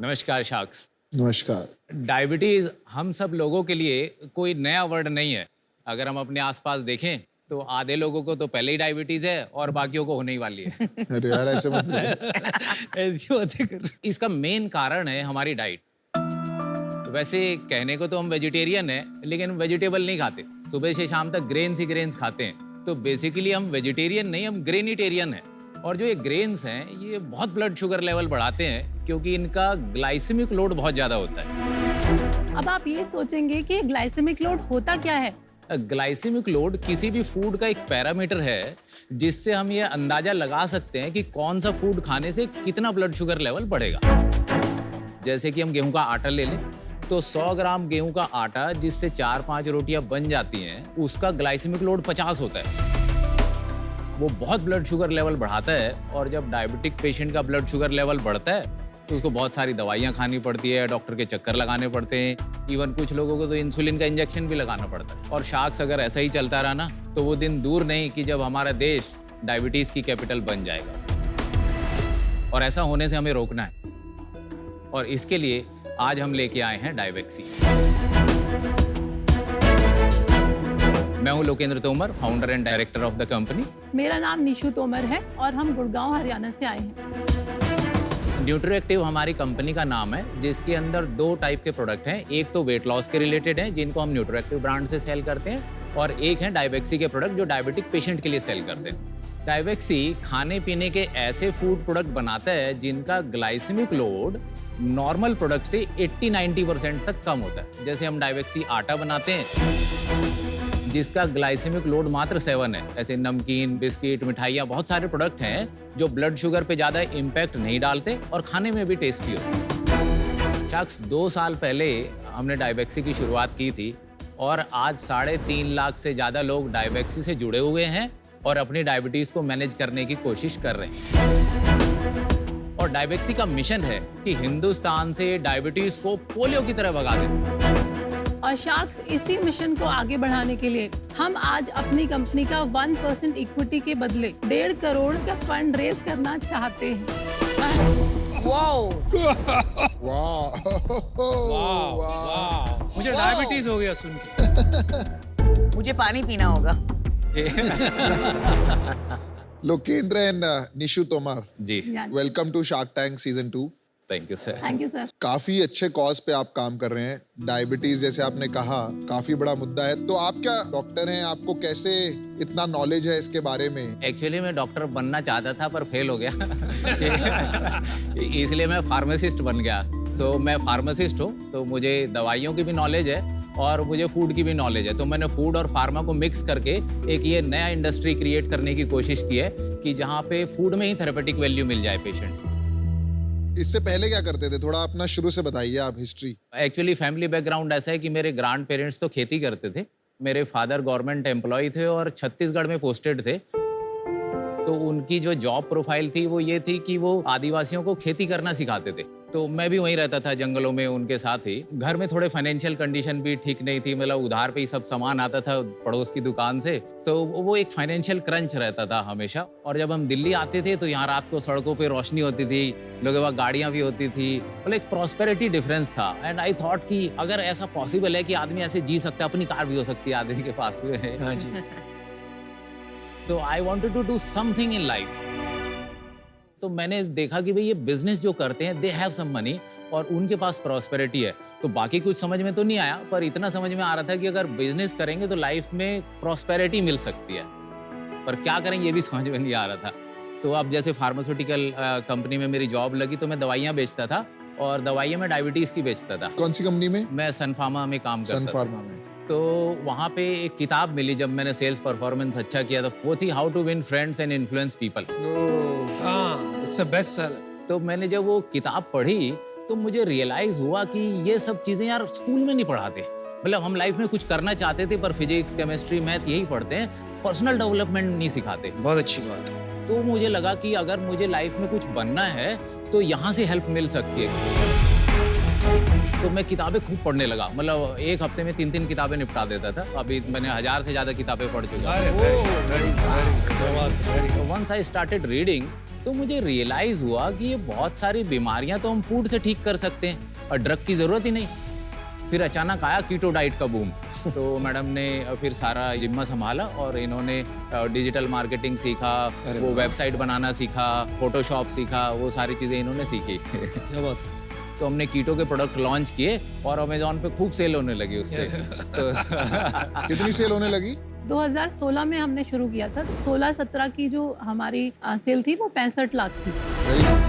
नमस्कार शाक्स। नमस्कार। डायबिटीज हम सब लोगों के लिए कोई नया वर्ड नहीं है। अगर हम अपने आसपास देखें तो आधे लोगों को तो पहले ही डायबिटीज है और बाकियों को होने ही वाली है। अरे यार ऐसे मत बोलो। ऐसी बातें कर। इसका मेन कारण है हमारी डाइट। वैसे कहने को तो हम वेजिटेरियन हैं, लेकिन वेजिटेबल नहीं खाते। सुबह से शाम तक ग्रेन्स ही ग्रेन्स खाते हैं। तो बेसिकली हम वेजिटेरियन नहीं, हम ग्रेनिटेरियन हैं। और जो ये ग्रेन्स हैं ये बहुत ब्लड शुगर लेवल बढ़ाते हैं, क्योंकि इनका ग्लाइसेमिक लोड बहुत ज़्यादा होता है। अब आप ये सोचेंगे कि ग्लाइसेमिक लोड होता क्या है? ग्लाइसेमिक लोड किसी भी फूड का एक पैरामीटर है जिससे हम ये अंदाजा लगा सकते हैं कि कौन सा फूड खाने से कितना ब्लड शुगर लेवल बढ़ेगा। जैसे कि हम गेहूं का आटा ले लें तो 100 ग्राम गेहूं का आटा जिससे 4-5 रोटियां बन जाती हैं, उसका ग्लाइसेमिक लोड 50 होता है। वो बहुत ब्लड शुगर लेवल बढ़ाता है। और जब डायबिटिक पेशेंट का ब्लड शुगर लेवल बढ़ता है तो उसको बहुत सारी दवाइयाँ खानी पड़ती है, डॉक्टर के चक्कर लगाने पड़ते हैं। इवन कुछ लोगों को तो इंसुलिन का इंजेक्शन भी लगाना पड़ता है। और शाक्स अगर ऐसा ही चलता रहा ना तो वो दिन दूर नहीं कि जब हमारा देश डायबिटीज़ की कैपिटल बन जाएगा। और ऐसा होने से हमें रोकना है। और इसके लिए आज हम लेके आए हैं डायवेक्सी। मैं हूं Lokendra Tomar, founder and director of the company. मेरा नाम निशु तोमर है और हम गुड़गांव हरियाणा से आए हैं। न्यूट्रोएक्टिव हमारी कंपनी का नाम है, जिसके अंदर 2 टाइप के प्रोडक्ट हैं। एक तो वेट लॉस के रिलेटेड हैं, जिनको हम न्यूट्रोएक्टिव ब्रांड से सेल करते हैं, और एक है डायवेक्सी के प्रोडक्ट जो डायबिटिक पेशेंट के लिए सेल करते हैं। डायवेक्सी खाने पीने के ऐसे फूड प्रोडक्ट बनाता है जिनका ग्लाइसेमिक लोड नॉर्मल प्रोडक्ट से 80-90% तक कम होता है। जैसे हम डायवेक्सी आटा बनाते हैं जिसका ग्लाइसेमिक लोड मात्र 7 है। ऐसे नमकीन, बिस्किट, मिठाइयाँ, बहुत सारे प्रोडक्ट हैं जो ब्लड शुगर पे ज़्यादा इम्पैक्ट नहीं डालते और खाने में भी टेस्टी होते। शख्स 2 साल पहले हमने डायवेक्सी की शुरुआत की थी और आज 3.5 लाख से ज़्यादा लोग डायवेक्सी से जुड़े हुए हैं और अपनी डायबिटीज़ को मैनेज करने की कोशिश कर रहे हैं। और डायवेक्सी का मिशन है कि हिंदुस्तान से डायबिटीज़ को पोलियो की तरह भगा दें। और शाक्स इसी मिशन को आगे बढ़ाने के लिए हम आज अपनी कंपनी का 1% इक्विटी के बदले 1.5 करोड़ का फंड रेज करना चाहते हैं। वाओ वाह वाह, मुझे डायबिटीज हो गया सुन के। मुझे पानी पीना होगा। Lokendra and Nishu Tomar, ji, welcome to Shark Tank season 2। Thank you sir. Thank you sir. काफी अच्छे कॉज पे आप काम कर रहे हैं। डायबिटीज जैसे आपने कहा काफी बड़ा मुद्दा है, तो आप क्या डॉक्टर हैं, आपको कैसे इतना नॉलेज है इसके बारे में? एक्चुअली मैं डॉक्टर बनना चाहता था पर फेल हो गया। इसलिए मैं फार्मासिस्ट बन गया। सो मैं फार्मासिस्ट हूँ, तो मुझे दवाइयों की भी नॉलेज है और मुझे फूड की भी नॉलेज है। तो मैंने फूड और फार्मा को मिक्स करके एक ये नया इंडस्ट्री क्रिएट करने की कोशिश की है कि जहाँ पे फूड में ही थेरेपेटिक वैल्यू मिल जाए पेशेंट को। इससे पहले क्या करते थे, थोड़ा अपना शुरू से बताइए आप हिस्ट्री। एक्चुअली फैमिली बैकग्राउंड ऐसा है कि मेरे ग्रैंड पेरेंट्स तो खेती करते थे। मेरे फादर गवर्नमेंट एम्प्लॉय थे और छत्तीसगढ़ में पोस्टेड थे। तो उनकी जो जॉब प्रोफाइल थी वो ये थी कि वो आदिवासियों को खेती करना सिखाते थे। तो मैं भी वहीं रहता था जंगलों में उनके साथ ही। घर में थोड़े फाइनेंशियल कंडीशन भी ठीक नहीं थी, मतलब उधार पे ही सब सामान आता था पड़ोस की दुकान से। तो वो एक फाइनेंशियल क्रंच रहता था हमेशा। और जब हम दिल्ली आते थे तो यहाँ रात को सड़कों पे रोशनी होती थी, लोगों के पास गाड़ियाँ भी होती थी, मतलब एक प्रॉस्पेरिटी डिफरेंस था। एंड आई थॉट कि अगर ऐसा पॉसिबल है कि आदमी ऐसे जी सकता है, अपनी कार भी हो सकती है आदमी के पास में। हाँ जी। So I wanted to do something in life. तो मैंने देखा कि भाई ये बिजनेस जो करते हैं दे हैव सम मनी और उनके पास प्रॉस्पेरिटी है। तो बाकी कुछ समझ में तो नहीं आया, पर इतना समझ में आ रहा था कि अगर बिजनेस करेंगे तो लाइफ में प्रॉस्पेरिटी मिल सकती है, पर क्या करेंगे ये भी समझ में नहीं आ रहा था। तो अब जैसे फार्मास्यूटिकल कंपनी में मेरी जॉब लगी तो मैं दवाइयाँ बेचता था और दवाइयाँ मैं डायबिटीज़ की बेचता था। कौन सी कंपनी में? मैं सन फार्मा में काम करता था। सन फार्मा में। तो वहाँ पे एक किताब मिली जब मैंने सेल्स परफॉर्मेंस अच्छा किया था, वो थी how to win friends and influence people. हाँ, इट्स अ बेस्ट सेलर। तो मैंने जब वो किताब पढ़ी तो मुझे रियलाइज हुआ कि ये सब चीज़ें यार स्कूल में नहीं पढ़ाते। मतलब हम लाइफ में कुछ करना चाहते थे पर फिजिक्स, केमिस्ट्री, मैथ यही पढ़ते हैं, पर्सनल डेवलपमेंट नहीं सिखाते। बहुत अच्छी बात है। तो मुझे लगा कि अगर मुझे लाइफ में कुछ बनना है तो यहाँ से हेल्प मिल सकती है। तो मैं किताबें खूब पढ़ने लगा, मतलब एक हफ्ते में 3-3 किताबें निपटा देता था। अभी मैंने 1000 से ज़्यादा किताबें पढ़ चुका हूँ। वंस आई स्टार्टेड रीडिंग तो मुझे रियलाइज़ हुआ कि ये बहुत सारी बीमारियाँ तो हम फूड से ठीक कर सकते हैं और ड्रग की ज़रूरत ही नहीं। फिर अचानक आया कीटो डाइट का बूम, तो मैडम ने फिर सारा जिम्मा संभाला और इन्होंने डिजिटल मार्केटिंग सीखा, वो वेबसाइट बनाना सीखा, फोटोशॉप सीखा, वो सारी चीज़ें इन्होंने सीखी। क्या बात। तो हमने कीटो के प्रोडक्ट लॉन्च किए और अमेजोन पे खूब सेल होने लगी उससे। तो कितनी सेल होने लगी? 2016 में हमने शुरू किया था, तो 16-17 की जो हमारी सेल थी वो 65 लाख थी। Very nice.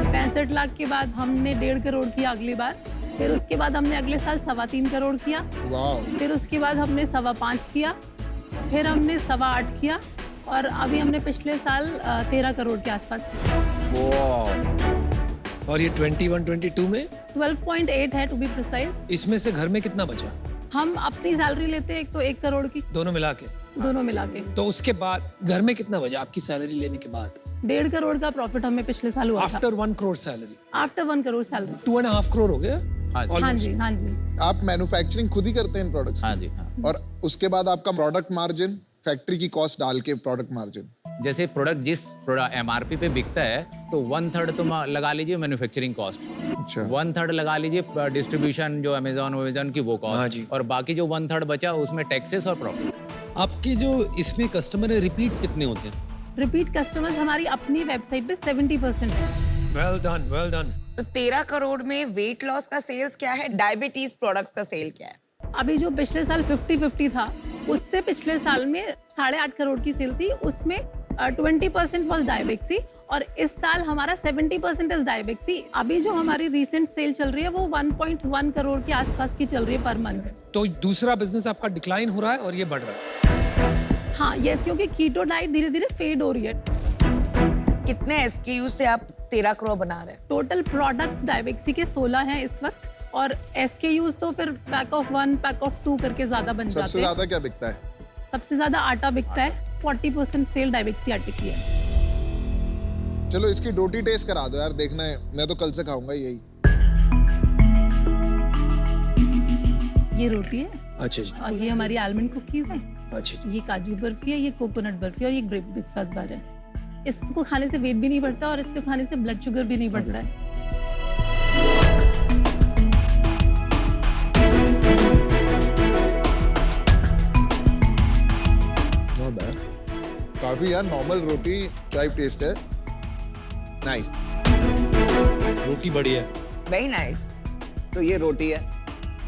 65 लाख के बाद हमने 1.5 करोड़ किया अगली बार, फिर उसके बाद हमने अगले साल 3.25 करोड़ किया, वाओ। फिर उसके बाद हमने 5.25 किया, फिर हमने 8.25 किया और अभी हमने पिछले साल 13 करोड़ के आसपास किया। और ये 21-22 में 12.8 है टू बी प्रिसाइज। इसमें से घर में कितना बचा? हम अपनी सैलरी लेते हैं एक तो 1 करोड़ की, दोनों मिला के। दोनों मिला के। तो उसके बाद घर में कितना बचा आपकी सैलरी लेने के बाद? 1.5 करोड़ का प्रॉफिट हमें पिछले साल हुआ था। After 1 crore salary? After 1 crore salary. 2.5 crore हो गया। हाँ जी, हाँ जी। आप मैन्युफैक्चरिंग खुद ही करते हैं प्रोडक्ट्स? हाँ जी, हाँ। और उसके बाद आपका प्रोडक्ट मार्जिन, फैक्ट्री की कॉस्ट डाल के प्रोडक्ट मार्जिन? जैसे प्रोडक्ट जिस MRP पे बिकता है तो 1/3 तो लगा लीजिए मैन्युफैक्चरिंग कॉस्ट, अच्छा। 1/3 लगा लीजिए डिस्ट्रीब्यूशन जो अमेजोन की वो हाँ जी। कॉस्ट, और बाकी जो 1/3 बचा उसमें टैक्सेस और प्रॉफिट। आपके जो इसमें कस्टमर है रिपीट कितने होते हैं? रिपीट कस्टमर्स हमारी अपनी वेबसाइट पे 70% है। Well done, well done. तो 13 करोड़ में वेट लॉस का सेल्स क्या है, डायबिटीज प्रोडक्ट्स का सेल क्या है? अभी जो पिछले साल 50-50 था, उससे पिछले साल में 8.5 करोड़ की सेल थी, उसमें 20% वॉज डायबेक्सी और इस साल हमारा 70% इज डायबेक्सी। अभी जो हमारी रिसेंट सेल चल रही है वो 1.1 करोड़ के आसपास की चल रही है पर मंथ। तो दूसरा बिजनेस आपका डिक्लाइन हो रहा है और ये बढ़ रहा है। हाँ यस, क्योंकि कीटो डाइट धीरे धीरे फेड हो रही है। कितने SKU से आप 13 करोड़ बना रहे हैं? टोटल प्रोडक्ट्स डायबेक्सी के 16 हैं इस वक्त, और SKUs तो फिर पैक ऑफ 1, पैक ऑफ 2 करके ज्यादा बन जाते हैं। सबसे ज्यादा क्या बिकता है? सबसे ज्यादा आटा बिकता है, 40% सेल डायबेक्सी आटे की है। चलो इसकी डोटी टेस्ट करा दो यार, देखना है, मैं तो कल से खाऊंगा यही। ये रोटी है अच्छा जी। और ये हमारी आलमंड कुकीज है, अच्छा जी। ये काजू बर्फी है, ये कोकोनट बर्फी और ये ब्रेकफास्ट बार है। इसको खाने से वेट भी नहीं बढ़ता और इसको खाने से ब्लड शुगर भी नहीं बढ़ता है। Not bad. काफी यार नॉर्मल रोटी टाइप टेस्ट है। नाइस। रोटी बढ़िया है। Very nice. तो ये रोटी है,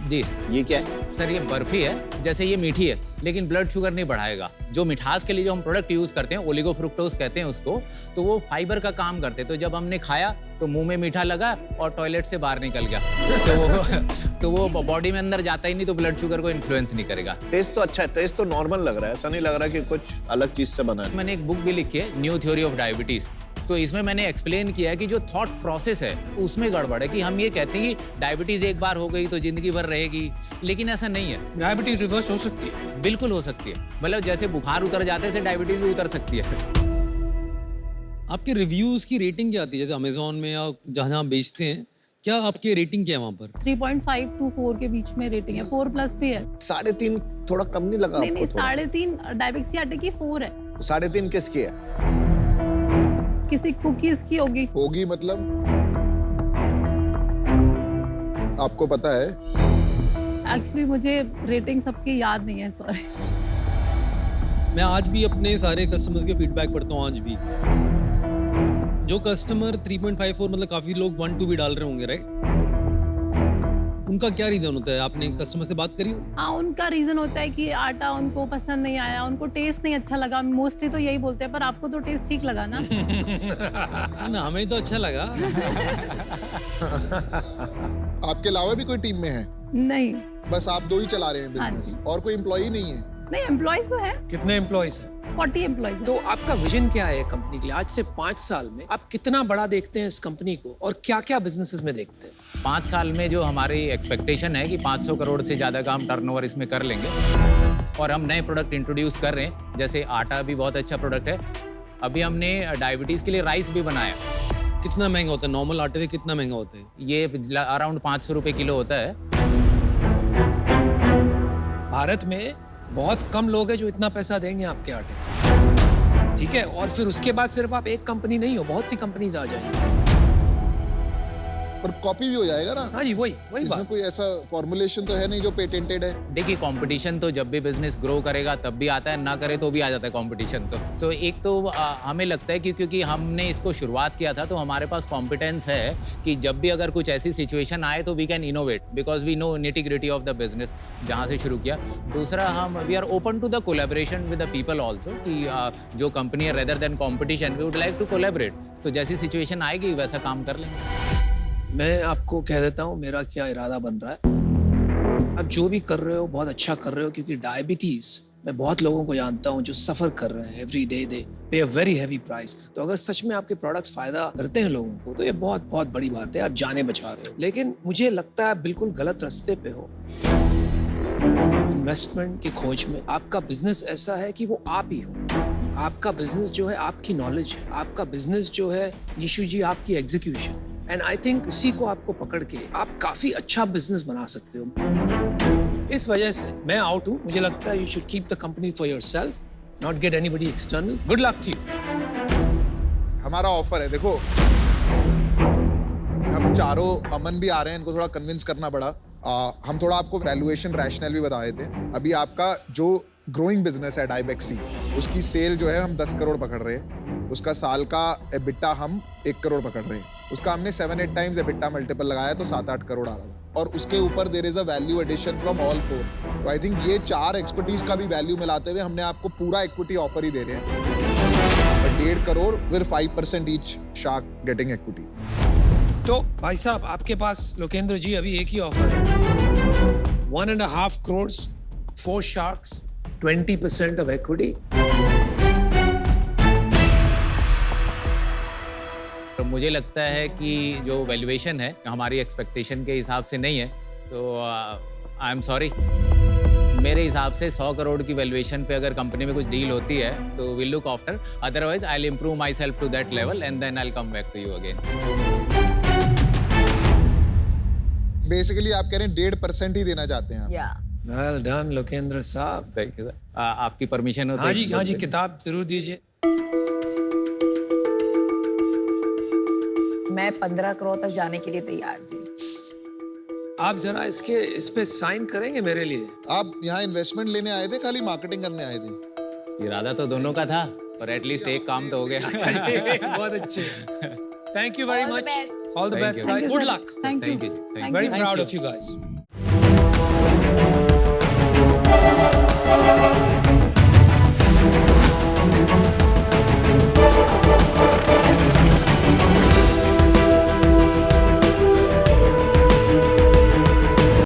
जी ये क्या है? सर, ये बर्फी है। जैसे ये मीठी है लेकिन ब्लड शुगर नहीं बढ़ाएगा। जो मिठास के लिए जो हम प्रोडक्ट यूज करते हैं, ओलिगोफ्रुक्टोज कहते हैं उसको, तो वो फाइबर का काम करते हैं। तो जब हमने खाया तो मुंह में मीठा लगा और टॉयलेट से बाहर निकल गया, तो वो बॉडी में अंदर जाता ही नहीं, तो ब्लड शुगर को इन्फ्लुएंस नहीं करेगा। टेस्ट तो अच्छा है, टेस्ट तो नॉर्मल लग रहा है, ऐसा नहीं लग रहा कि कुछ अलग चीज से बना है। मैंने एक बुक भी लिखी है, न्यू थ्योरी ऑफ डायबिटीज। तो इसमें मैंने एक्सप्लेन किया है कि जो थॉट प्रोसेस है उसमें गड़बड़ है, कि हम ये कहते हैं कि डायबिटीज एक बार हो गई तो जिंदगी भर रहेगी, लेकिन ऐसा नहीं है। डायबिटीज रिवर्स हो सकती है? बिल्कुल हो सकती है। मतलब जैसे बुखार उतर जाते से डायबिटीज भी उतर सकती है। आपके रिव्यूज की रेटिंग क्या आती है? जैसे अमेजोन में या जहाँ बेचते हैं, क्या आपकी रेटिंग क्या है वहाँ पर? 3.5 to 4 के बीच में रेटिंग है, 4+ भी है। 3.5 थोड़ा कम नहीं लगा नहीं, आपको? 3.5 डायबेक्सी आटे की 4 है। 3.5 किसकी है? किसी कुकीज की होगी मतलब आपको पता है? एक्चुअली मुझे रेटिंग सबकी याद नहीं है, सॉरी। मैं आज भी अपने सारे कस्टमर्स के फीडबैक पढ़ता हूँ आज भी। जो कस्टमर 3.54, मतलब काफी लोग 1-2 भी डाल रहे होंगे, राइट? उनका क्या रीजन होता है? आपने कस्टमर से बात करी? हाँ, उनका रीजन होता है कि आटा उनको पसंद नहीं आया, उनको टेस्ट नहीं अच्छा लगा। मोस्टली तो यही बोलते हैं, पर आपको तो टेस्ट ठीक लगा ना। ना, हमें तो अच्छा लगा। आपके अलावा भी कोई टीम में है? नहीं बस आप 2 ही चला रहे हैं हाँ बिजनेस, जी। और कोई एम्प्लॉई नहीं है? नहीं, एम्प्लॉयज तो है, कितने एम्प्लॉइज हैं? 40 एम्प्लॉयज तो आपका विजन क्या है कंपनी के लिए? आज से 5 साल में आप कितना बड़ा देखते हैं इस कंपनी को और क्या क्या बिजनेसेस में देखते हैं? 5 साल में जो हमारी एक्सपेक्टेशन है कि 500 करोड़ से ज़्यादा का हम टर्नओवर इसमें कर लेंगे, और हम नए प्रोडक्ट इंट्रोड्यूस कर रहे हैं। जैसे आटा भी बहुत अच्छा प्रोडक्ट है। अभी हमने डायबिटीज़ के लिए राइस भी बनाया, कितना महंगा होता है? नॉर्मल आटे से कितना महंगा होता है? ये अराउंड 500 रुपये किलो होता है। भारत में बहुत कम लोग हैं जो इतना पैसा देंगे आपके आटे में। ठीक है, और फिर उसके बाद सिर्फ आप एक कंपनी नहीं हो, बहुत सी कंपनीज आ जाएंगी। पर कॉपी भी हो जाएगा ना। हाँ जी, वही इसमें बात। कोई ऐसा फॉर्मुलेशन तो है नहीं जो पेटेंटेड है। देखिए कंपटीशन तो जब भी बिजनेस ग्रो करेगा तब भी आता है, ना करे तो भी आ जाता है कंपटीशन। तो एक तो हमें लगता है कि क्योंकि हमने इसको शुरुआत किया था तो हमारे पास कॉम्पिटेंस है कि जब भी अगर कुछ ऐसी सिचुएशन आए तो we can innovate because we know nitty gritty of the business, जहाँ से शुरू किया। दूसरा, हम we are open to the collaboration with the people also कि जो कंपनी है rather than competition we would like to collaborate. तो जैसी सिचुएशन आएगी वैसा काम कर लेंगे। मैं आपको कह देता हूँ मेरा क्या इरादा बन रहा है। आप जो भी कर रहे हो बहुत अच्छा कर रहे हो, क्योंकि डायबिटीज मैं बहुत लोगों को जानता हूँ जो सफर कर रहे हैं एवरी डे, दे पे अ वेरी हैवी प्राइस। तो अगर सच में आपके प्रोडक्ट्स फायदा करते हैं लोगों को तो ये बहुत बहुत बड़ी बात है, आप जाने बचा रहे हो। लेकिन मुझे लगता है आप बिल्कुल गलत रास्ते पे हो। इन्वेस्टमेंट की खोज में आपका बिजनेस ऐसा है कि वो आप ही हो। आपका बिजनेस जो है आपकी नॉलेज है, आपका बिजनेस जो है निशु जी आपकी एग्जीक्यूशन। एंड आई थिंक उसी को आपको पकड़ के आप काफी अच्छा बिजनेस बना सकते हो। इस वजह से मैं आउट हूँ। मुझे लगता है you should keep the company for yourself, not get anybody external. Good luck to you. हमारा ऑफर है, देखो हम चारों, अमन भी आ रहे हैं, इनको थोड़ा कन्विंस करना पड़ा। हम थोड़ा आपको वैल्यूएशन रैशनल भी बताए थे। अभी आपका जो ग्रोइंग बिजनेस है डाइबेक्सी, उसकी सेल जो है हम 10 करोड़ पकड़ रहे हैं, उसका साल का एबिटा हम 1 करोड़ पकड़ रहे हैं। उसका हमने 7-8 टाइम्स एबिटा मल्टीपल लगाया तो 7-8 करोड़ आ रहा था। और उसके ऊपर there is a value addition from all 4। तो आई थिंक ये 4 एक्सपर्टीज का भी वैल्यू मिलाते हुए हमने आपको पूरा इक्विटी ऑफर ही दे रहे हैं। 1.5 crore with 5% each shark getting equity. तो भाई साहब आपके पास लोकेंद्र जी अभी एक ही ऑफर है, 1.5 करोड़, 4 शार्क्स, 20% ऑफ इक्विटी। तो मुझे लगता है कि जो वैल्यूएशन है हमारी एक्सपेक्टेशन के हिसाब से नहीं है, तो आई एम सॉरी। मेरे हिसाब से 100 करोड़ की वैल्यूएशन पे अगर कंपनी में कुछ डील होती है तो will look after, otherwise I will improve myself to that level and then I will come back to you again. Basically आप कह रहे हैं 1.5% ही देना चाहते हैं आप। या वेल डन लोकेंद्र साहब। Thank you sir. आपकी परमिशन हो तो हाँ जी किताब जरूर दीजिए। मैं 15 करोड़ तक जाने के लिए तैयार थी। आप जरा इस पे साइन करेंगे मेरे लिए? आप यहाँ इन्वेस्टमेंट लेने आए थे, खाली मार्केटिंग करने आए थे? इरादा तो दोनों का था, पर एटलीस्ट एक काम तो हो गया। बहुत अच्छे। Thank you very All the much. best. All the Thank best you. Guys. Good luck. Thank you. Thank you. Thank very you. Proud of you guys.